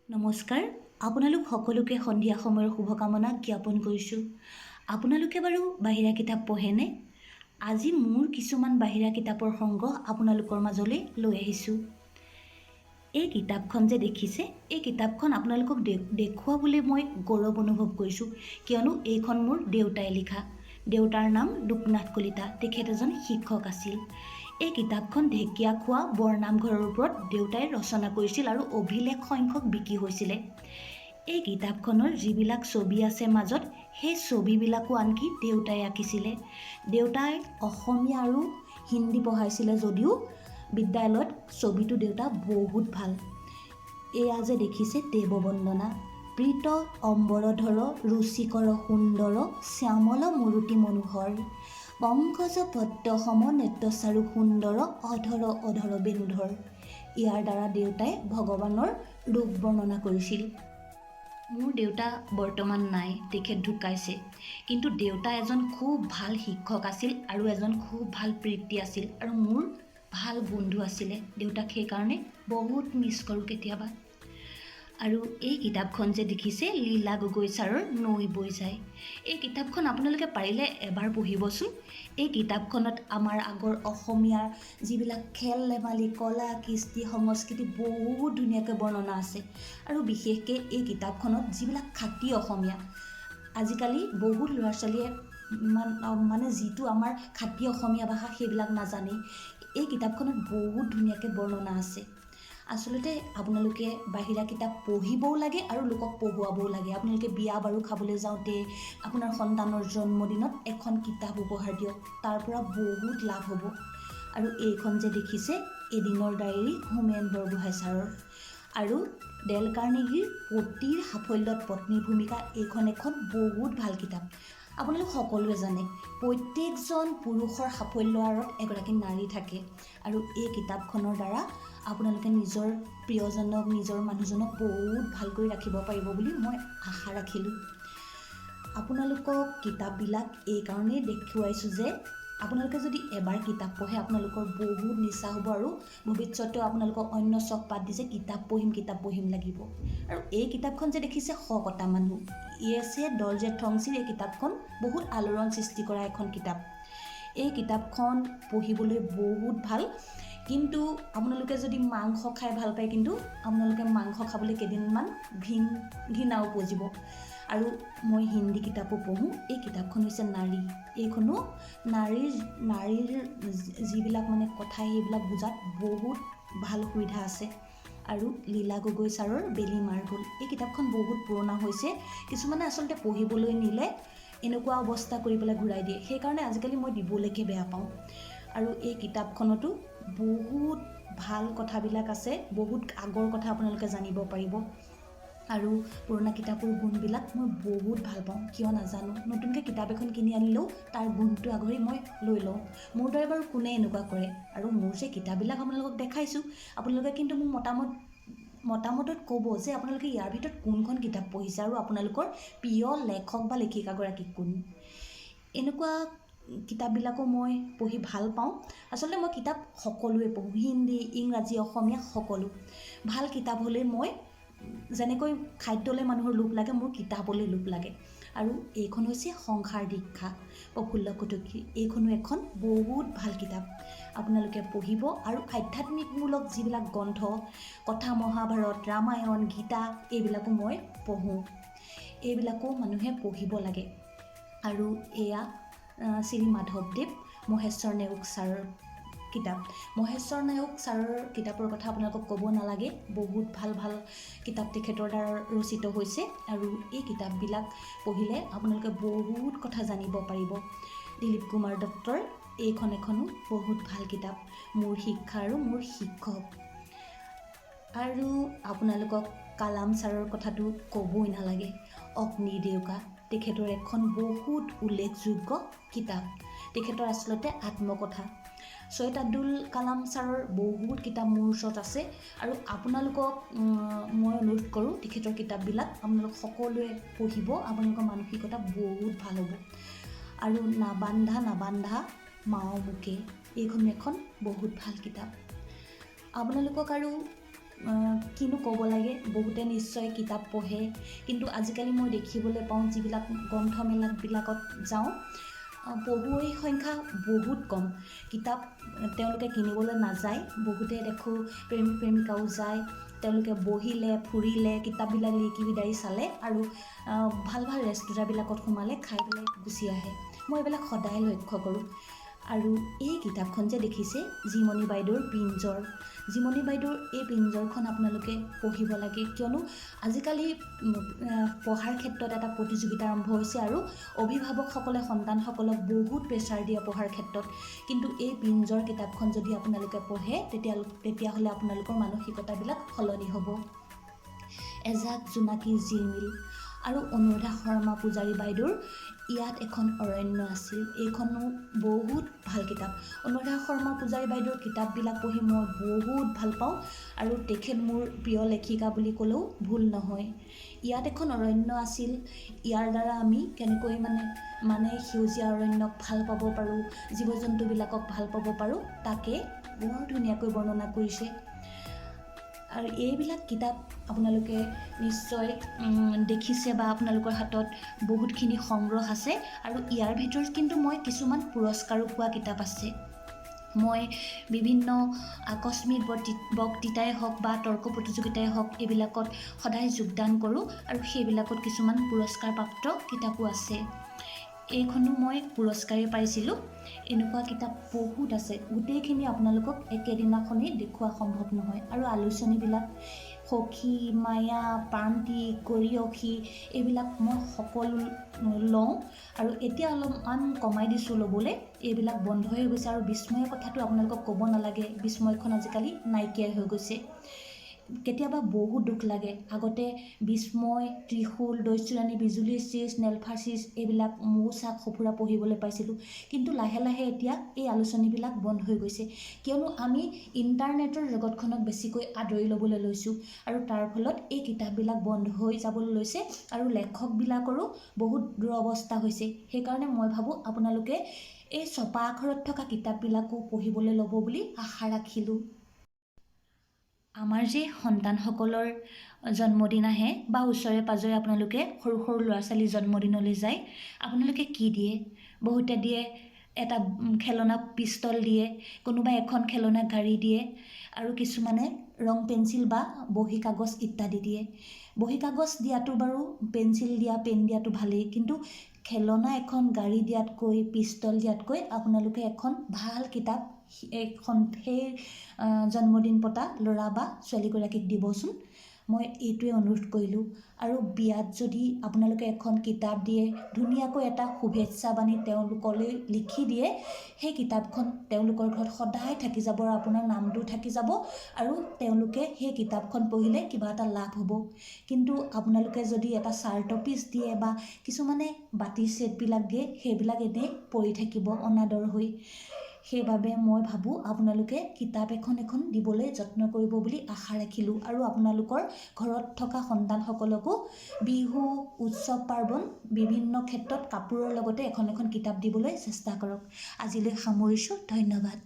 নমস্কাৰ। আপোনালোক সকলোকে সন্ধিয়া সময়ৰ শুভকামনা জ্ঞাপন কৰিছোঁ। আপোনালোকে বাৰু বাহিৰা কিতাপ পঢ়েনে? আজি মোৰ কিছুমান বাহিৰা কিতাপৰ সংগ্ৰহ আপোনালোকৰ মাজলৈ লৈ আহিছোঁ। এই কিতাপখন যে দেখিছে, এই কিতাপখন আপোনালোকক দেখুৱাবলৈ মই গৌৰৱ অনুভৱ কৰিছোঁ, কিয়নো এইখন মোৰ দেউতাই লিখা। দেউতাৰ নাম লোকনাথ কলিতা। তেখেত এজন শিক্ষক আছিল। এই কিতাপখন ঢেকীয়াখোৱা বৰনামঘৰৰ ওপৰত দেউতাই ৰচনা কৰিছিল আৰু অভিলেখ সংখ্যক বিক্ৰী হৈছিলে। এই কিতাপখনৰ যিবিলাক ছবি আছে মাজত, সেই ছবিবিলাকো আনকি দেউতাই আঁকিছিলে। দেউতাই অসমীয়া আৰু হিন্দী পঢ়াইছিলে যদিও বিদ্যালয়ত ছবিটো দেউতা বহুত ভাল। এয়া যে দেখিছে দেৱবন্দনা। প্ৰীত অম্বৰধৰ ৰুচিকৰ সুন্দৰ শ্যামল মূৰুতি মনোহৰ পংকজ পদ্ম সম নেত্ৰচাৰু সুন্দৰ অধৰ অধৰ বেণুধৰ। ইয়াৰ দ্বাৰা দেউতাই ভগৱানৰ ৰূপ বৰ্ণনা কৰিছিল। মোৰ দেউতা বৰ্তমান নাই, তেখেত ঢুকাইছে। কিন্তু দেউতা এজন খুব ভাল শিক্ষক আছিল আৰু এজন খুব ভাল পিতৃ আছিল আৰু মোৰ ভাল বন্ধু আছিলে। দেউতাক সেইকাৰণে বহুত মিছ কৰোঁ কেতিয়াবা। আৰু এই কিতাপখন যে দেখিছে লীলা গগৈ ছাৰৰ নৈ বৈ যায়। এই কিতাপখন আপোনালোকে পাৰিলে এবাৰ পঢ়িবচোন। এই কিতাপখনত আমাৰ আগৰ অসমীয়াৰ যিবিলাক খেল ধেমালি, কলা, কৃষ্টি, সংস্কৃতি বহুত ধুনীয়াকৈ বৰ্ণনা আছে। আৰু বিশেষকৈ এই কিতাপখনত যিবিলাক খাটি অসমীয়া, আজিকালি বহুত ল'ৰা ছোৱালীয়ে মানে যিটো আমাৰ খাটি অসমীয়া ভাষা সেইবিলাক নাজানে। এই কিতাপখনত বহুত ধুনীয়াকৈ বৰ্ণনা আছে। আচলতে আপোনালোকে বাহিৰা কিতাপ পঢ়িবও লাগে আৰু লোকক পঢ়ুৱাবও লাগে। আপোনালোকে বিয়া বাৰু খাবলৈ যাওঁতে আপোনাৰ সন্তানৰ জন্মদিনত এখন কিতাপ উপহাৰ দিয়ক, তাৰ পৰা বহুত লাভ হ'ব। আৰু এইখন যে দেখিছে এদিনৰ ডায়েৰী হোমেন বৰগোহাঁই ছাৰৰ। আৰু ডেল কাৰ্নেগীৰ পতিৰ সাফল্যত পত্নীৰ ভূমিকা, এইখন এখন বহুত ভাল কিতাপ। আপোনালোক সকলোৱে জানে প্ৰত্যেকজন পুৰুষৰ সাফল্যৰ আঁৰত এগৰাকী নাৰী থাকে। আৰু এই কিতাপখনৰ দ্বাৰা আপোনালোকে নিজৰ প্ৰিয়জনক, নিজৰ মানুহজনক বহুত ভালকৈ ৰাখিব পাৰিব বুলি মই আশা ৰাখিলোঁ। আপোনালোকক কিতাপবিলাক এইকাৰণেই দেখুৱাইছোঁ যে আপোনালোকে যদি এবাৰ কিতাপ পঢ়ে আপোনালোকৰ বহুত নিচা হ'ব আৰু ভৱিষ্যতেও আপোনালোকক অন্য চখ বাদ দিছে কিতাপ পঢ়িম লাগিব। আৰু এই কিতাপখন যে দেখিছে শকতা মানুহ, ইয়েছে দলজে থংচিৰ এই কিতাপখন বহুত আলোড়ন সৃষ্টি কৰা এখন কিতাপ। এই কিতাপখন পঢ়িবলৈ বহুত ভাল। কিন্তু আপোনালোকে যদি মাংস খাই ভাল পায়, কিন্তু আপোনালোকে মাংস খাবলৈ কেইদিনমান ঘৃণা উপজিব। আৰু মই হিন্দী কিতাপো পঢ়োঁ। এই কিতাপখন হৈছে নাৰী। এইখনো নাৰীৰ যিবিলাক মানে কথা সেইবিলাক বুজাত বহুত ভাল সুবিধা আছে। আৰু লীলা গগৈ ছাৰৰ বেলি মাৰ গ'ল। এই কিতাপখন বহুত পুৰণা হৈছে। কিছুমানে আচলতে পঢ়িবলৈ নিলে এনেকুৱা অৱস্থা কৰি পেলাই ঘূৰাই দিয়ে। সেইকাৰণে আজিকালি মই দিবলৈকে বেয়া পাওঁ। আৰু এই কিতাপখনতো বহুত ভাল কথাবিলাক আছে, বহুত আগৰ কথা আপোনালোকে জানিব পাৰিব। আৰু পুৰণা কিতাপৰ গুণবিলাক মই বহুত ভাল পাওঁ, কিয় নাজানো। নতুনকৈ কিতাপ এখন কিনি আনিলেও তাৰ গুণটো আগৰি মই লৈ লওঁ। মোৰ দৰে বাৰু কোনে এনেকুৱা কৰে। আৰু মোৰ যে কিতাপবিলাক আপোনালোকক দেখাইছোঁ, আপোনালোকে কিন্তু মোৰ মতামতত ক'ব যে আপোনালোকে ইয়াৰ ভিতৰত কোনখন কিতাপ পঢ়িছে আৰু আপোনালোকৰ প্ৰিয় লেখক বা লেখিকাগৰাকী কোন। এনেকুৱা কিতাপবিলাকো মই পঢ়ি ভাল পাওঁ। আচলতে মই কিতাপ সকলোৱে পঢ়োঁ, হিন্দী, ইংৰাজী, অসমীয়া সকলো। ভাল কিতাপ হ'লে মই যেনেকৈ খাদ্যলৈ মানুহৰ লোভ লাগে, মোৰ কিতাপলৈ লোভ লাগে। আৰু এইখন হৈছে সংসাৰ দীক্ষা প্ৰফুল্ল কটকীৰ। এইখনো এখন বহুত ভাল কিতাপ। আপোনালোকে পঢ়িব। আৰু আধ্যাত্মিকমূলক যিবিলাক গ্ৰন্থ, কথা মহাভাৰত, ৰামায়ণ, গীতা, এইবিলাকো মই পঢ়োঁ। এইবিলাকো মানুহে পঢ়িব লাগে। আৰু এয়া শ্ৰী মাধৱদেৱ মহেশ্বৰ নেওগ ছাৰৰ কিতাপ। মহেশ্বৰ নেওগ ছাৰৰ কিতাপৰ কথা আপোনালোকক ক'ব নালাগে। বহুত ভাল ভাল কিতাপ তেখেতৰ দ্বাৰা ৰচিত হৈছে। আৰু এই কিতাপবিলাক পঢ়িলে আপোনালোকে বহুত কথা জানিব পাৰিব। দিলীপ কুমাৰ দত্তৰ এখনো বহুত ভাল কিতাপ। মোৰ শিক্ষা আৰু মোৰ শিক্ষক। আৰু আপোনালোকক কালাম ছাৰৰ কথাটো ক'বই নালাগে। অগ্নিৰ ডেউকা, তেখেতৰ এখন বহুত উল্লেখযোগ্য কিতাপ। তেখেতৰ আচলতে আত্মকথা। সৈয়দ আব্দুল কালাম ছাৰৰ বহুত কিতাপ মোৰ ওচৰত আছে। আৰু আপোনালোকক মই অনুৰোধ কৰোঁ তেখেতৰ কিতাপবিলাক আপোনালোক সকলোৱে পঢ়িব। আপোনালোকৰ মানসিকতা বহুত ভাল হ'ব। আৰু নাবান্ধা মাও মোকে, এইখনো এখন বহুত ভাল কিতাপ। আপোনালোকক আৰু কিনো ক'ব লাগে, বহুতে নিশ্চয় কিতাপ পঢ়ে, কিন্তু আজিকালি মই দেখিবলৈ পাওঁ যিবিলাক গ্ৰন্থমেলাবিলাকত যাওঁ, পঢ়ুৱৈৰ সংখ্যা বহুত কম। কিতাপ তেওঁলোকে কিনিবলৈ নাযায়। বহুতে দেখোঁ প্ৰেমিক প্ৰেমিকাও যায়, তেওঁলোকে বহিলে, ফুৰিলে, কিতাপবিলাক লিকিবিদাৰি চালে আৰু ভাল ভাল ৰেষ্টুৰাঁবিলাকত সোমালে, খাই পেলাই গুচি আহে। মই এইবিলাক সদায় লক্ষ্য কৰোঁ। আৰু এই কিতাপখন যে দেখিছে, জিমণি বাইদেউৰ পিঞ্জৰ, জিমণি বাইদেউৰ এই পিঞ্জৰখন আপোনালোকে পঢ়িব লাগে, কিয়নো আজিকালি পঢ়াৰ ক্ষেত্ৰত এটা প্ৰতিযোগিতা আৰম্ভ হৈছে আৰু অভিভাৱকসকলে সন্তানসকলক বহুত প্ৰেছাৰ দিয়ে পঢ়াৰ ক্ষেত্ৰত। কিন্তু এই পিঞ্জৰ কিতাপখন যদি আপোনালোকে পঢ়ে তেতিয়াহ'লে আপোনালোকৰ মানসিকতাবিলাক সলনি হ'ব। এজাক জোনাকী জিলমিল আৰু অনুৰাধা শৰ্মা পূজাৰী বাইদেউৰ ইয়াত এখন অৰণ্য আছিল, এইখনো বহুত ভাল কিতাপ। অনুৰাধা শৰ্মা পূজাৰী বাইদেউৰ কিতাপবিলাক পঢ়ি মই বহুত ভাল পাওঁ আৰু তেখেত মোৰ প্ৰিয় লেখিকা বুলি ক'লেও ভুল নহয়। ইয়াত এখন অৰণ্য আছিল, ইয়াৰ দ্বাৰা আমি কেনেকৈ মানে সেউজীয়া অৰণ্যক ভাল পাব পাৰোঁ, জীৱ জন্তুবিলাকক ভাল পাব পাৰোঁ, তাকে বৰ ধুনীয়াকৈ বৰ্ণনা কৰিছে। আৰু এইবিলাক কিতাপ আপোনালোকে নিশ্চয় দেখিছে বা আপোনালোকৰ হাতত বহুতখিনি সংগ্ৰহ আছে। আৰু ইয়াৰ ভিতৰত কিন্তু মই কিছুমান পুৰস্কাৰো পোৱা কিতাপ আছে। মই বিভিন্ন আকস্মিক বক্তৃতাই হওক বা তৰ্ক প্ৰতিযোগিতাই হওক, এইবিলাকত সদায় যোগদান কৰোঁ আৰু সেইবিলাকত কিছুমান পুৰস্কাৰপ্ৰাপ্ত কিতাপো আছে। এইখনো মই পুৰস্কাৰেই পাইছিলোঁ। এনেকুৱা কিতাপ বহুত আছে, গোটেইখিনি আপোনালোকক একেদিনাখনেই দেখুওৱা সম্ভৱ নহয়। আৰু আলোচনীবিলাক সখী, মায়া, প্ৰান্তিক, গৰিয়সী, এইবিলাক মই সকলো লওঁ আৰু এতিয়া অলপমান কমাই দিছোঁ ল'বলৈ, এইবিলাক বন্ধ হৈ গৈছে। আৰু বিস্ময়ৰ কথাটো আপোনালোকক ক'ব নালাগে, বিস্ময়খন আজিকালি নাইকিয়াই হৈ গৈছে। কেতিয়াবা বহুত দুখ লাগে, আগতে বিস্ময়, ত্ৰিশূল, দৈচুৰাণী, বিজুলীৰ চিজ, নেলফাচিছ, এইবিলাক মৌচাক, সঁফুৰা পঢ়িবলৈ পাইছিলোঁ। কিন্তু লাহে লাহে এতিয়া এই আলোচনীবিলাক বন্ধ হৈ গৈছে, কিয়নো আমি ইণ্টাৰনেটৰ জগতখনক বেছিকৈ আদৰি ল'বলৈ লৈছোঁ আৰু তাৰ ফলত এই কিতাপবিলাক বন্ধ হৈ যাবলৈ লৈছে আৰু লেখকবিলাকৰো বহুত দুৰৱস্থা হৈছে। সেইকাৰণে মই ভাবোঁ আপোনালোকে এই ছপা আখৰত থকা কিতাপবিলাকো পঢ়িবলৈ ল'ব বুলি আশা ৰাখিলোঁ। আমাৰ যে সন্তানসকলৰ জন্মদিন আহে বা ওচৰে পাঁজৰে আপোনালোকে সৰু সৰু ল'ৰা ছোৱালী জন্মদিনলৈ যায়, আপোনালোকে কি দিয়ে? বহুতে দিয়ে এটা খেলনা পিষ্টল দিয়ে, কোনোবাই এখন খেলনা গাড়ী দিয়ে আৰু কিছুমানে ৰং পেঞ্চিল বা বহী কাগজ ইত্যাদি দিয়ে। বহী কাগজ দিয়াটো বাৰু, পেঞ্চিল দিয়া, পেন দিয়াটো ভালেই, কিন্তু খেলনা এখন গাড়ী দিয়াতকৈ, পিষ্টল দিয়াতকৈ আপোনালোকে এখন ভাল কিতাপ সেই জন্মদিন পতা ল'ৰা বা ছোৱালীগৰাকীক দিবচোন। মই এইটোৱে অনুৰোধ কৰিলোঁ। আৰু বিয়াত যদি আপোনালোকে এখন কিতাপ দিয়ে, ধুনীয়াকৈ এটা শুভেচ্ছা বাণী তেওঁলোকলৈ লিখি দিয়ে, সেই কিতাপখন তেওঁলোকৰ ঘৰত সদায় থাকি যাব আৰু আপোনাৰ নামটো থাকি যাব আৰু তেওঁলোকে সেই কিতাপখন পঢ়িলে কিবা এটা লাভ হ'ব। কিন্তু আপোনালোকে যদি এটা চাৰ্ট পিচ দিয়ে বা কিছুমানে বাতি ছেটবিলাক দিয়ে, সেইবিলাক এনেই পৰি থাকিব অনাদৰ হৈ। সেইবাবে মই ভাবোঁ আপোনালোকে কিতাপ এখন দিবলৈ যত্ন কৰিব বুলি আশা ৰাখিলোঁ। আৰু আপোনালোকৰ ঘৰত থকা সন্তানসকলকো বিহু, উৎসৱ পাৰ্বণ বিভিন্ন ক্ষেত্ৰত কাপোৰৰ লগতে এখন কিতাপ দিবলৈ চেষ্টা কৰক। আজিলৈ সামৰিছোঁ, ধন্যবাদ।